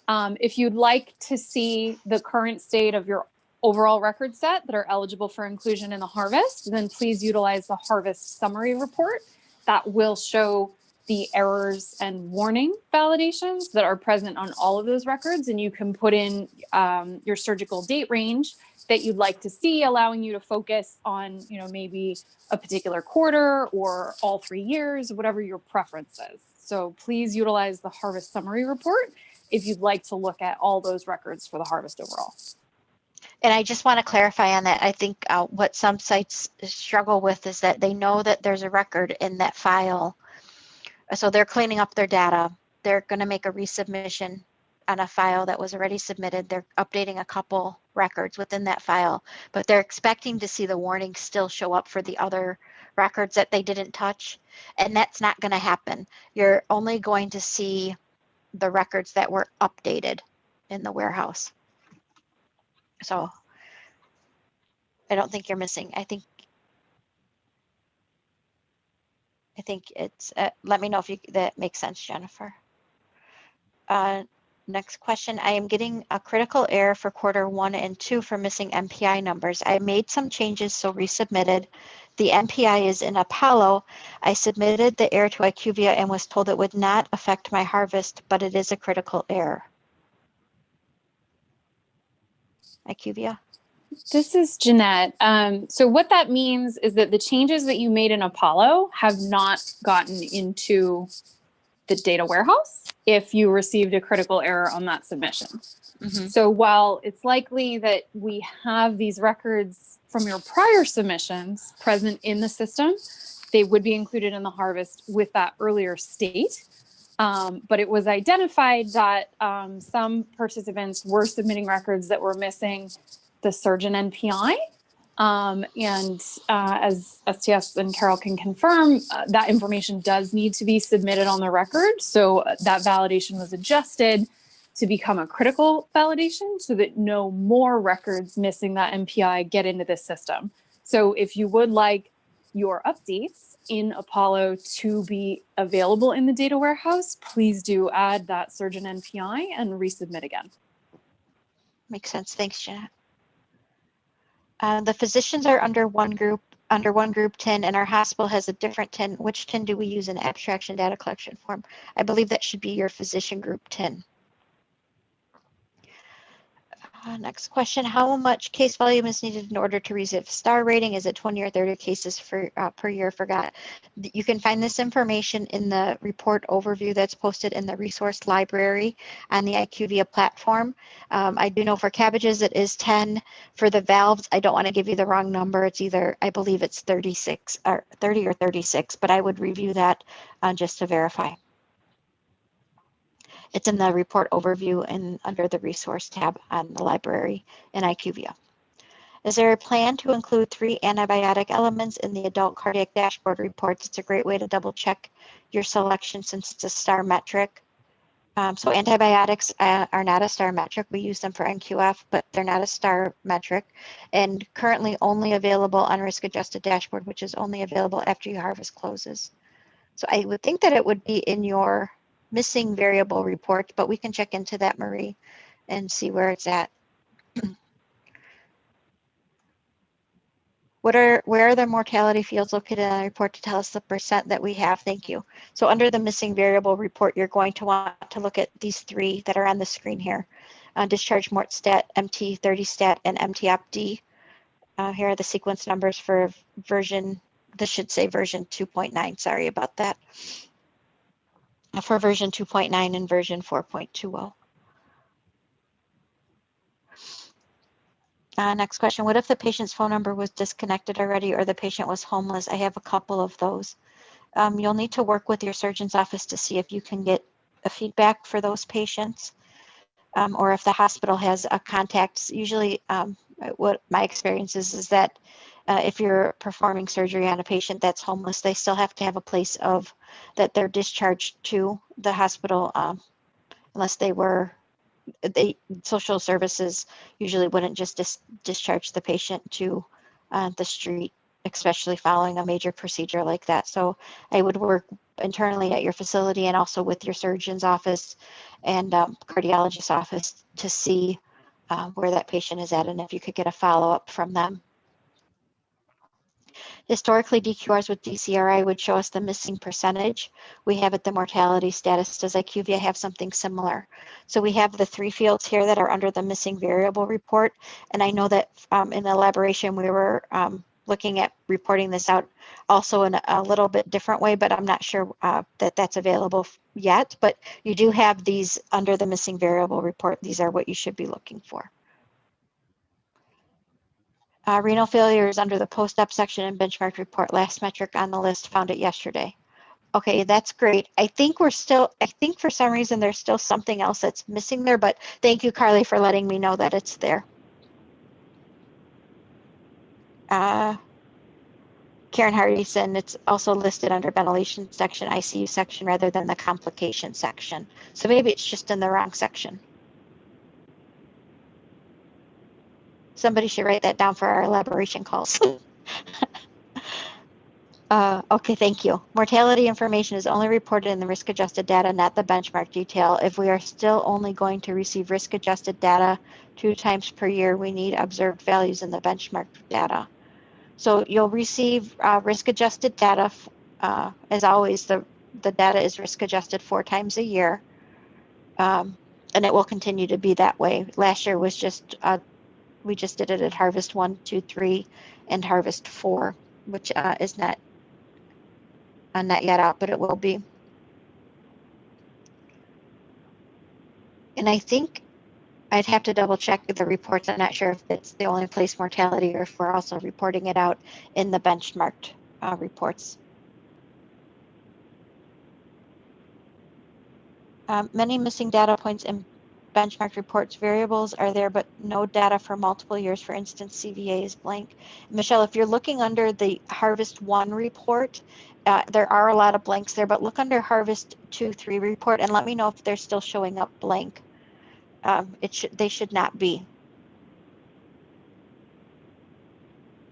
If you'd like to see the current state of your overall record set that are eligible for inclusion in the harvest, then please utilize the harvest summary report. That will show the errors and warning validations that are present on all of those records, and you can put in your surgical date range that you'd like to see, allowing you to focus on, maybe a particular quarter or all 3 years, whatever your preference is. So please utilize the harvest summary report if you'd like to look at all those records for the harvest overall. And I just want to clarify on that. I think what some sites struggle with is that they know that there's a record in that file. So they're cleaning up their data. They're going to make a resubmission on a file that was already submitted. They're updating a couple records within that file, but they're expecting to see the warnings still show up for the other records that they didn't touch. And that's not going to happen. You're only going to see the records that were updated in the warehouse. So I don't think you're missing. I think it's, let me know if that makes sense, Jennifer. Next question. I am getting a critical error for quarter 1 and 2 for missing MPI numbers. I made some changes, so resubmitted. The MPI is in Apollo. I submitted the error to IQVIA and was told it would not affect my harvest, but it is a critical error. IQVIA? This is Jeanette. So what that means is that the changes that you made in Apollo have not gotten into the data warehouse if you received a critical error on that submission. Mm-hmm. So while it's likely that we have these records from your prior submissions present in the system, they would be included in the harvest with that earlier state. But it was identified that some participants were submitting records that were missing the surgeon NPI. And as STS and Carol can confirm, that information does need to be submitted on the record. So that validation was adjusted to become a critical validation so that no more records missing that NPI get into this system. So if you would like your updates in Apollo to be available in the data warehouse, please do add that surgeon NPI and resubmit again. Makes sense. Thanks, Jeanette. The physicians are under one group 10, and our hospital has a different 10. Which 10 do we use in abstraction data collection form? I believe that should be your physician group 10. Next question, how much case volume is needed in order to receive star rating? Is it 20 or 30 cases per year? Forgot. You can find this information in the report overview that's posted in the resource library on the IQVIA platform. I do know for cabbages it is 10. For the valves, I don't want to give you the wrong number. It's either, I believe it's 36 or 30 or 36, but I would review that just to verify. It's in the report overview and under the resource tab on the library in IQVIA. Is there a plan to include 3 antibiotic elements in the adult cardiac dashboard reports? It's a great way to double check your selection since it's a star metric. So antibiotics are not a star metric. We use them for NQF, but they're not a star metric, and currently only available on risk adjusted dashboard, which is only available after your harvest closes. So I would think that it would be in your missing variable report, but we can check into that, Marie, and see where it's at. Where are the mortality fields located on the report to tell us the percent that we have? Thank you. So under the missing variable report, you're going to want to look at these 3 that are on the screen here. Discharge mort stat, MT 30 stat, and MTOP-D. Here are the sequence numbers for version, this should say version 2.9, sorry about that. For version 2.9 and version 4.20. Next question. What if the patient's phone number was disconnected already or the patient was homeless? I have a couple of those. You'll need to work with your surgeon's office to see if you can get a feedback for those patients, or if the hospital has a contact. Usually, what my experience is that if you're performing surgery on a patient that's homeless, they still have to have a place of that they're discharged to the hospital, unless they social services usually wouldn't just discharge the patient to the street, especially following a major procedure like that. So I would work internally at your facility and also with your surgeon's office and cardiologist's office to see where that patient is at and if you could get a follow-up from them. Historically, DQRs with DCRI would show us the missing percentage. We have it the mortality status. Does IQVIA have something similar? So we have the 3 fields here that are under the missing variable report. And I know that in the elaboration, we were looking at reporting this out also in a little bit different way, but I'm not sure that that's available yet. But you do have these under the missing variable report. These are what you should be looking for. Renal failure is under the post-op section and benchmark report. Last metric on the list, found it yesterday. Okay, that's great. I think for some reason there's still something else that's missing there, but thank you, Carly, for letting me know that it's there. Karen Hardison, it's also listed under ventilation section, ICU section, rather than the complication section. So maybe it's just in the wrong section. Somebody should write that down for our elaboration calls. Okay, thank you. Mortality information is only reported in the risk-adjusted data, not the benchmark detail. If we are still only going to receive risk-adjusted data 2 times per year, we need observed values in the benchmark data. So you'll receive risk-adjusted data. As always, the data is risk-adjusted 4 times a year, and it will continue to be that way. Last year was just, we just did it at Harvest 1, 2, 3, and Harvest 4, which is not yet out, but it will be. And I think I'd have to double check the reports. I'm not sure if it's the only place mortality or if we're also reporting it out in the benchmarked reports. Many missing data points in benchmark reports. Variables are there, but no data for multiple years. For instance, CVA is blank. Michelle, if you're looking under the Harvest 1 report, there are a lot of blanks there, but look under Harvest 2, 3 report and let me know if they're still showing up blank. They should not be.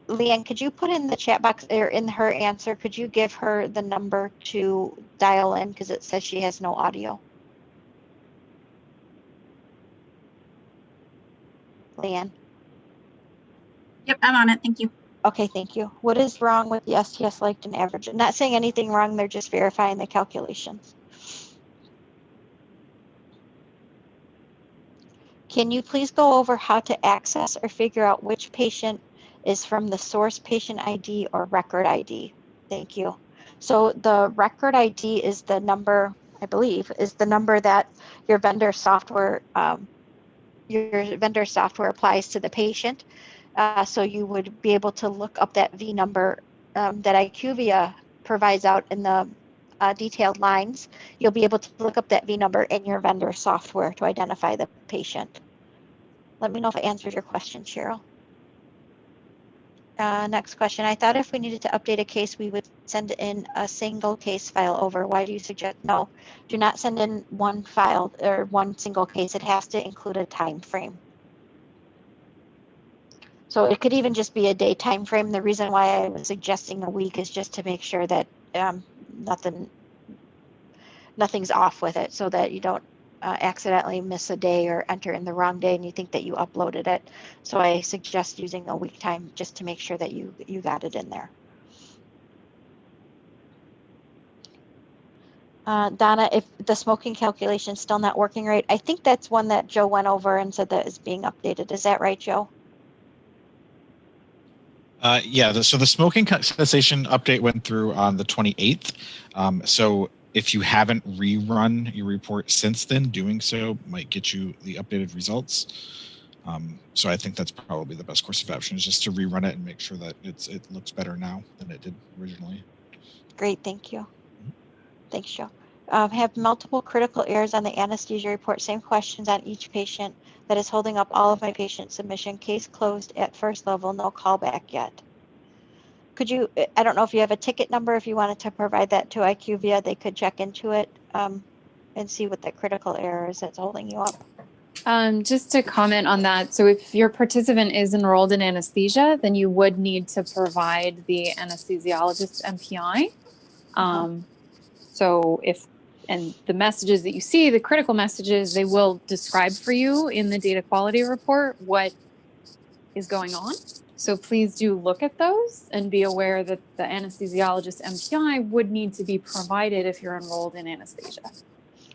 Leanne, could you put in the chat box or in her answer, could you give her the number to dial in because it says she has no audio? Leanne. Yep, I'm on it. Thank you. Okay, thank you. What is wrong with the STS liked and average? I'm not saying anything wrong, they're just verifying the calculations. Can you please go over how to access or figure out which patient is from the source patient ID or record ID? Thank you. So the record ID is the number, I believe, is the number that your vendor software applies to the patient. So you would be able to look up that V number that IQVIA provides out in the detailed lines. You'll be able to look up that V number in your vendor software to identify the patient. Let me know if I answered your question, Cheryl. Next question. I thought if we needed to update a case, we would send in a single case file over. Why do you suggest? No, do not send in one file or one single case. It has to include a time frame. So it could even just be a day time frame. The reason why I was suggesting a week is just to make sure that nothing's off with it, so that you don't accidentally miss a day or enter in the wrong day and you think that you uploaded it. So I suggest using a week time just to make sure that you got it in there. Donna, if the smoking calculation is still not working right, I think that's one that Joe went over and said that is being updated. Is that right, Joe? Yeah, so the smoking cessation update went through on the 28th. So if you haven't rerun your report since then, doing so might get you the updated results. So I think that's probably the best course of action, is just to rerun it and make sure that it looks better now than it did originally. Great, thank you. Thanks, Joe. Have multiple critical errors on the anesthesia report. Same questions on each patient. That is holding up all of my patient submission. Case closed at first level. No callback yet. Could you? I don't know if you have a ticket number. If you wanted to provide that to IQVIA, they could check into it and see what that critical error is that's holding you up. Just to comment on that, so if your participant is enrolled in anesthesia, then you would need to provide the anesthesiologist MPI. So and the messages that you see, the critical messages, they will describe for you in the data quality report what is going on. So please do look at those and be aware that the anesthesiologist MPI would need to be provided if you're enrolled in anesthesia.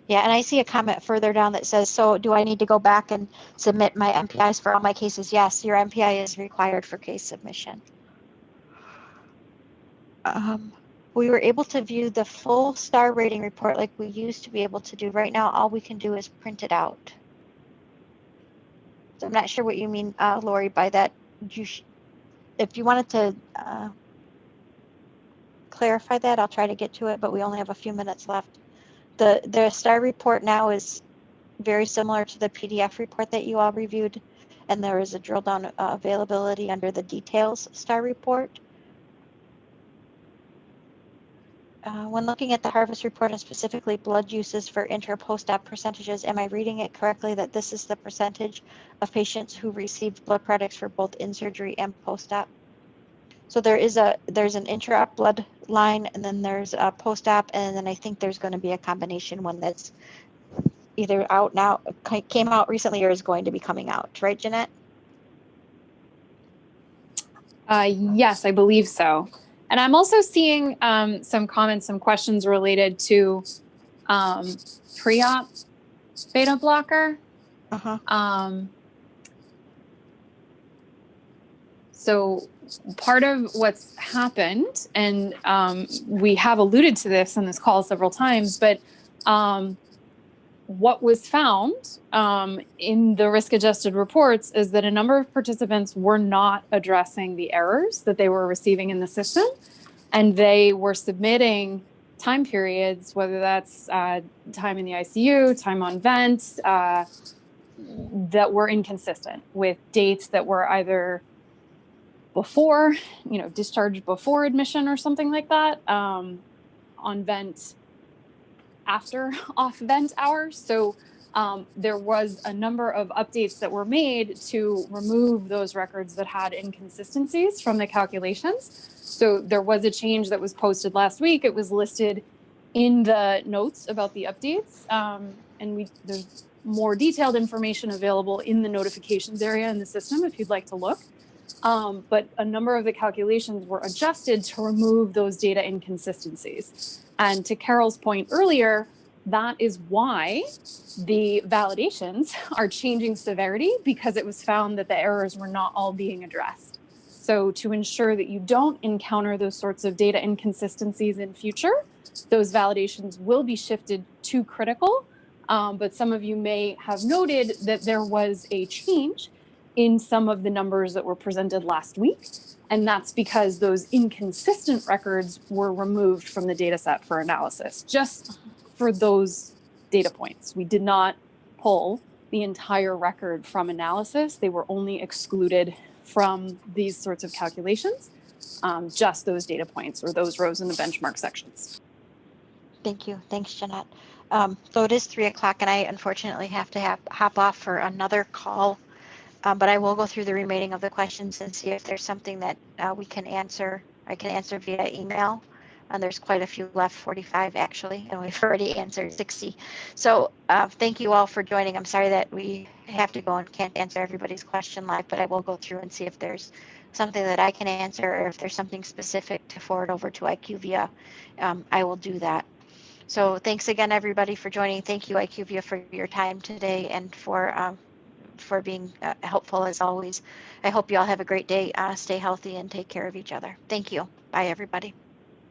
Yeah, and I see a comment further down that says, so do I need to go back and submit my MPIs for all my cases? Yes, your MPI is required for case submission. We were able to view the full star rating report like we used to be able to do. Right now, all we can do is print it out. So I'm not sure what you mean, Lori, by that. If you wanted to clarify that, I'll try to get to it, but we only have a few minutes left. The star report now is very similar to the PDF report that you all reviewed, and there is a drill down availability under the details star report. When looking at the harvest report and specifically blood uses for intra post-op percentages, am I reading it correctly that this is the percentage of patients who received blood products for both in surgery and post-op? So there's an intra-op blood line, and then there's a post-op, and then I think there's going to be a combination one that's either out now, came out recently, or is going to be coming out, right, Jeanette? Yes, I believe so. And I'm also seeing some comments, some questions related to Preop beta blocker. So part of what's happened, and we have alluded to this on this call several times, but what was found in the risk-adjusted reports is that a number of participants were not addressing the errors that they were receiving in the system, and they were submitting time periods, whether that's time in the ICU, time on vent, that were inconsistent with dates that were either before, discharged before admission or something like that, on vent after off vent hours. So there was a number of updates that were made to remove those records that had inconsistencies from the calculations. So there was a change that was posted last week. It was listed in the notes about the updates. And there's more detailed information available in the notifications area in the system if you'd like to look. But a number of the calculations were adjusted to remove those data inconsistencies. And to Carol's point earlier, that is why the validations are changing severity, because it was found that the errors were not all being addressed. So to ensure that you don't encounter those sorts of data inconsistencies in future, those validations will be shifted to critical. But some of you may have noted that there was a change in some of the numbers that were presented last week. And that's because those inconsistent records were removed from the data set for analysis, just for those data points. We did not pull the entire record from analysis. They were only excluded from these sorts of calculations, just those data points or those rows in the benchmark sections. Thank you. Thanks, Jeanette. So it is 3:00, and I unfortunately have to hop off for another call. But I will go through the remaining of the questions and see if there's something that we can answer. I can answer via email. And there's quite a few left, 45 actually, and we've already answered 60. So thank you all for joining. I'm sorry that we have to go and can't answer everybody's question live, but I will go through and see if there's something that I can answer, or if there's something specific to forward over to IQVIA, I will do that. So thanks again, everybody, for joining. Thank you, IQVIA, for your time today and for being helpful as always. I hope you all have a great day. Stay healthy and take care of each other. Thank you. Bye, everybody.